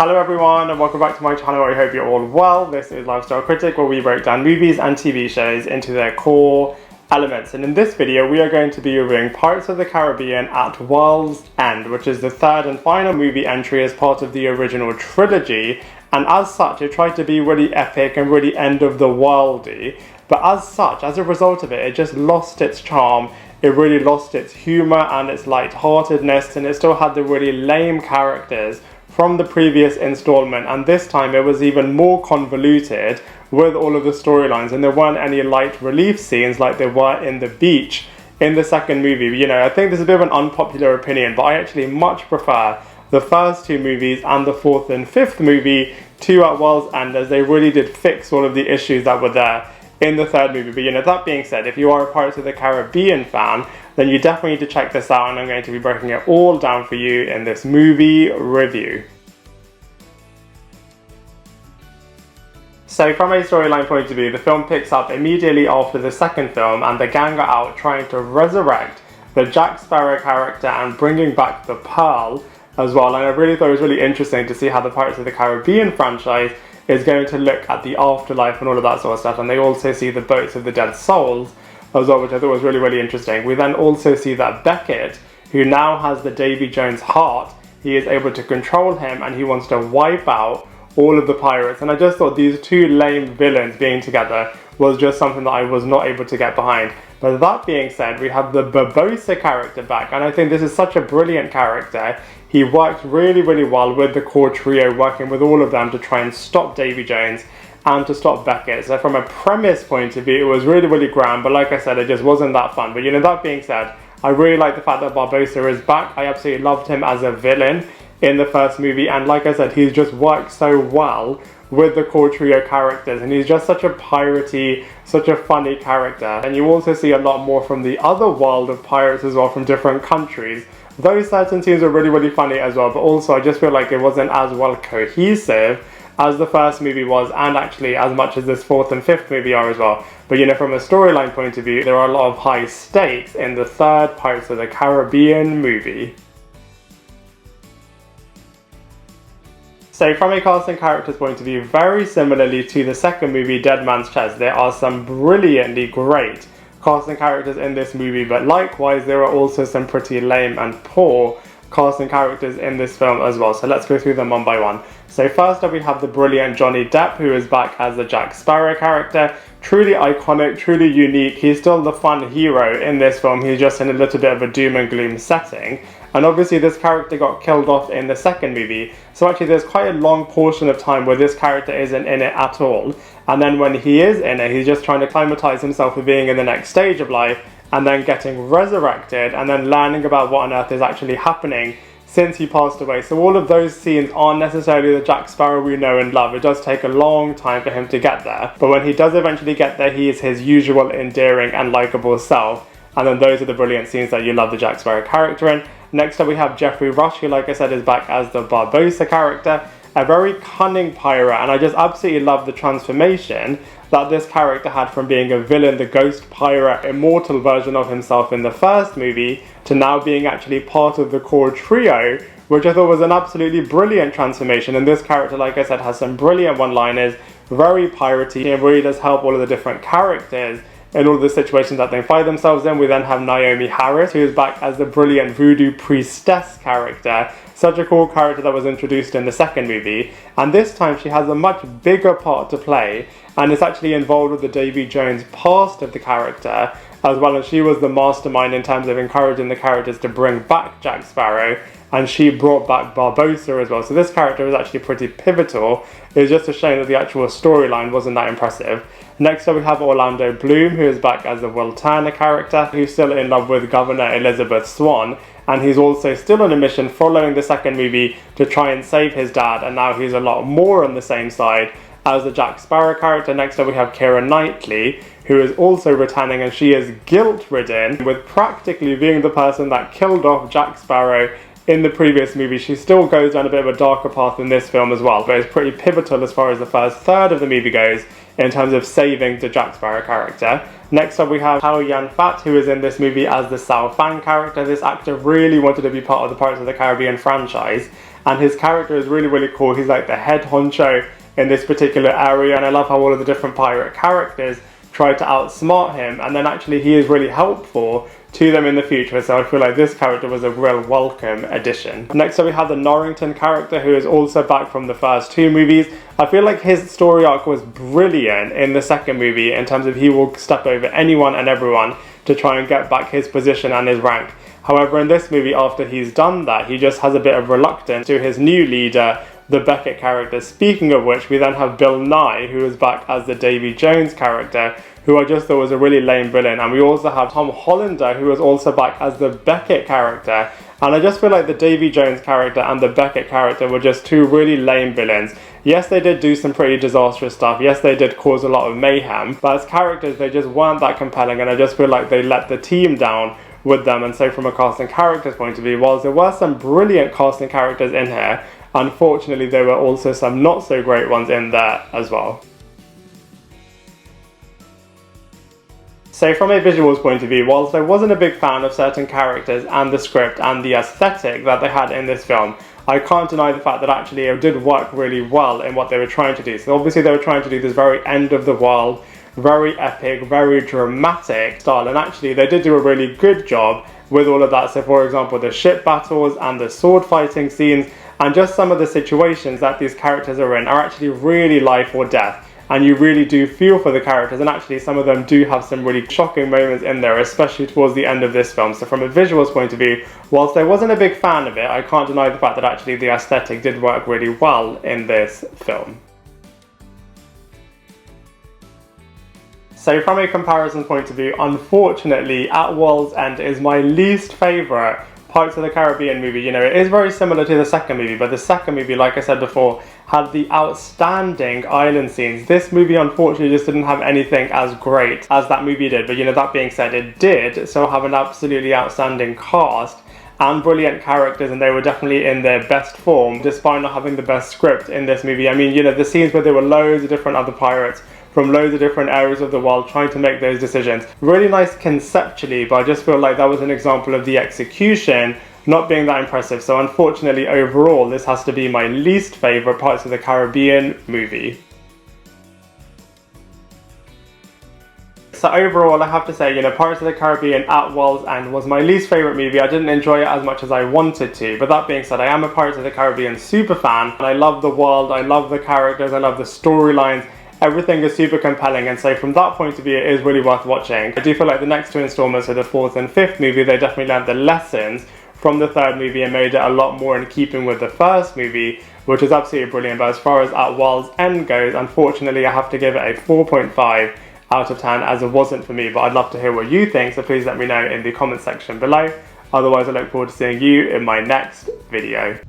Hello everyone and welcome back to my channel. I hope you're all well. This is Lifestyle Critic, where we break down movies and TV shows into their core elements. And in this video we are going to be reviewing Pirates of the Caribbean at World's End, which is the third and final movie entry as part of the original trilogy. And as such it tried to be really epic and really end of the worldy. But as a result of it, it just lost its charm. It really lost its humour and its lightheartedness, and it still had the really lame characters from the previous installment, and this time it was even more convoluted with all of the storylines, and there weren't any light relief scenes like there were in the beach in the second movie. You know, I think this is a bit of an unpopular opinion, but I actually much prefer the first two movies and the fourth and fifth movie to At World's End, as they really did fix all of the issues that were there in the third movie. But you know, that being said, if you are a Pirates of the Caribbean fan, then you definitely need to check this out, and I'm going to be breaking it all down for you in this movie review. So from a storyline point of view, the film picks up immediately after the second film, and the gang are out trying to resurrect the Jack Sparrow character and bringing back the Pearl as well. And I really thought it was really interesting to see how the Pirates of the Caribbean franchise is going to look at the afterlife and all of that sort of stuff. And they also see the boats of the dead souls as well, which I thought was really, really interesting. We then also see that Beckett, who now has the Davy Jones heart, he is able to control him and he wants to wipe out all of the pirates. And I just thought these two lame villains being together was just something that I was not able to get behind. But that being said, we have the Barbossa character back, and I think this is such a brilliant character. He worked really, really well with the core trio, working with all of them to try and stop Davy Jones and to stop Beckett. So from a premise point of view, it was really, really grand, but like I said, it just wasn't that fun. But you know, that being said, I really like the fact that Barbossa is back. I absolutely loved him as a villain in the first movie, and like I said, he's just worked so well with the core trio characters, and he's just such a piratey, such a funny character. And you also see a lot more from the other world of pirates as well, from different countries. Those certain scenes were really, really funny as well, but also I just feel like it wasn't as well cohesive as the first movie was, and actually as much as this fourth and fifth movie are as well. But you know, from a storyline point of view, there are a lot of high stakes in the third Pirates of the Caribbean movie. So from a cast and characters point of view, very similarly to the second movie, Dead Man's Chest, there are some brilliantly great cast and characters in this movie, but likewise there are also some pretty lame and poor cast and characters in this film as well. So let's go through them one by one. So first up we have the brilliant Johnny Depp, who is back as the Jack Sparrow character. Truly iconic, truly unique. He's still the fun hero in this film. He's just in a little bit of a doom and gloom setting. And obviously this character got killed off in the second movie. So actually there's quite a long portion of time where this character isn't in it at all. And then when he is in it, he's just trying to acclimatise himself with being in the next stage of life, and then getting resurrected, and then learning about what on earth is actually happening since he passed away. So all of those scenes aren't necessarily the Jack Sparrow we know and love. It does take a long time for him to get there. But when he does eventually get there, he is his usual endearing and likeable self. And then those are the brilliant scenes that you love the Jack Sparrow character in. Next up we have Geoffrey Rush, who like I said is back as the Barbossa character. A very cunning pirate, and I just absolutely love the transformation that this character had from being a villain, the ghost pirate, immortal version of himself in the first movie, to now being actually part of the core trio, which I thought was an absolutely brilliant transformation. And this character, like I said, has some brilliant one-liners, very piratey, and really does help all of the different characters in all the situations that they find themselves in. We then have Naomie Harris, who is back as the brilliant voodoo priestess character. Such a cool character that was introduced in the second movie, and this time she has a much bigger part to play and is actually involved with the Davy Jones past of the character as well, as she was the mastermind in terms of encouraging the characters to bring back Jack Sparrow, and she brought back Barbossa as well. So this character is actually pretty pivotal. It's just a shame that the actual storyline wasn't that impressive. Next up we have Orlando Bloom, who is back as the Will Turner character, who's still in love with Governor Elizabeth Swann, and he's also still on a mission following the second movie to try and save his dad, and now he's a lot more on the same side as the Jack Sparrow character. Next up we have Kiera Knightley, who is also returning, and she is guilt-ridden with practically being the person that killed off Jack Sparrow in the previous movie. She still goes down a bit of a darker path in this film as well, but it's pretty pivotal as far as the first third of the movie goes in terms of saving the Jack Sparrow character. Next up we have Chow Yun-Fat, who is in this movie as the Sao Fan character. This actor really wanted to be part of the Pirates of the Caribbean franchise, and his character is really, really cool. He's like the head honcho in this particular area, and I love how all of the different pirate characters try to outsmart him, and then actually he is really helpful to them in the future, so I feel like this character was a real welcome addition. Next up we have the Norrington character, who is also back from the first two movies. I feel like his story arc was brilliant in the second movie in terms of he will step over anyone and everyone to try and get back his position and his rank. However, in this movie, after he's done that, he just has a bit of reluctance to his new leader, the Beckett character. Speaking of which, we then have Bill Nighy, who is back as the Davy Jones character, who I just thought was a really lame villain. And we also have Tom Hollander, who is also back as the Beckett character. And I just feel like the Davy Jones character and the Beckett character were just two really lame villains. Yes, they did do some pretty disastrous stuff. Yes, they did cause a lot of mayhem. But as characters, they just weren't that compelling. And I just feel like they let the team down with them. And so from a casting characters point of view, whilst there were some brilliant casting characters in here, unfortunately there were also some not so great ones in there as well. So from a visuals point of view, whilst I wasn't a big fan of certain characters and the script and the aesthetic that they had in this film, I can't deny the fact that actually it did work really well in what they were trying to do. So obviously they were trying to do this very end of the world, very epic, very dramatic style, and actually they did do a really good job with all of that. So for example, the ship battles and the sword fighting scenes and just some of the situations that these characters are in are actually really life or death. And you really do feel for the characters, and actually some of them do have some really shocking moments in there, especially towards the end of this film. So from a visuals point of view, whilst I wasn't a big fan of it, I can't deny the fact that actually the aesthetic did work really well in this film. So from a comparison point of view, unfortunately, At World's End is my least favourite Pirates of the Caribbean movie. You know, it is very similar to the second movie, but the second movie, like I said before, had the outstanding island scenes. This movie unfortunately just didn't have anything as great as that movie did, but you know, that being said, it did so have an absolutely outstanding cast and brilliant characters, and they were definitely in their best form despite not having the best script in this movie. I mean, you know, the scenes where there were loads of different other pirates from loads of different areas of the world trying to make those decisions. Really nice conceptually, but I just feel like that was an example of the execution not being that impressive. So unfortunately, overall, this has to be my least favourite Pirates of the Caribbean movie. So overall, I have to say, you know, Pirates of the Caribbean At World's End was my least favourite movie. I didn't enjoy it as much as I wanted to. But that being said, I am a Pirates of the Caribbean super fan, and I love the world, I love the characters, I love the storylines. Everything is super compelling, and so from that point of view, it is really worth watching. I do feel like the next two installments, so the fourth and fifth movie, they definitely learned the lessons from the third movie and made it a lot more in keeping with the first movie, which is absolutely brilliant. But as far as At World's End goes, unfortunately, I have to give it a 4.5 out of 10, as it wasn't for me. But I'd love to hear what you think, so please let me know in the comment section below. Otherwise, I look forward to seeing you in my next video.